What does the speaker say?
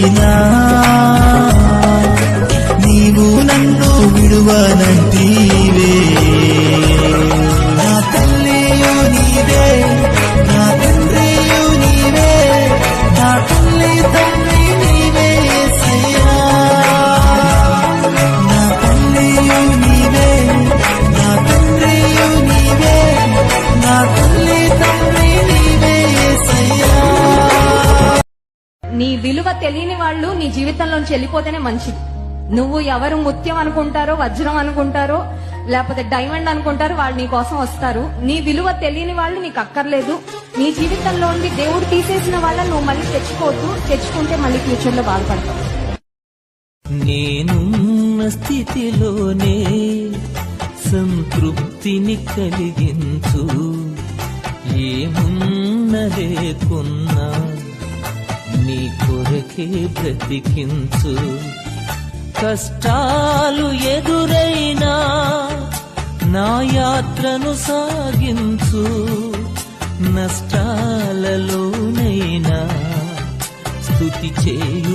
అయినా నీవు నన్ను విడువనంటీవే. నా తల్లియు నీవే, నా తండ్రియు నీవే, నా తల్లి తండ్రి నీవే యేసయ్యా. నా తల్లియు నీవే, నా తండ్రియు నీవే, నా తల్లి తండ్రి నీవే యేసయ్యా. నీ విలువ తెలియని వాళ్ళు నీ జీవితంలోంచి వెళ్ళిపోతేనే మంచిది. నువ్వు ఎవరు ముత్యం అనుకుంటారో, వజ్రం అనుకుంటారో, లేకపోతే డైమండ్ అనుకుంటారో వాళ్ళు నీ కోసం వస్తారు. నీ విలువ తెలియని వాళ్ళు నీకు అక్కర్లేదు. నీ జీవితంలో ఉండి దేవుడు తీసేసిన వాళ్ళని నువ్వు మళ్ళీ తెచ్చుకోవద్దు. తెచ్చుకుంటే మళ్ళీ ఫ్యూచర్ లో బాధపడతావు. నేనున్న స్థితిలోనే సంతృప్తిని కలిగించు, ఏమున్న లేకున్నా నీ కొరకే బ్రతికించు. కష్టాలు ఎదురైనా నా యాత్రను సాగించు, నష్టాలలోనైనా స్తుతి చేయు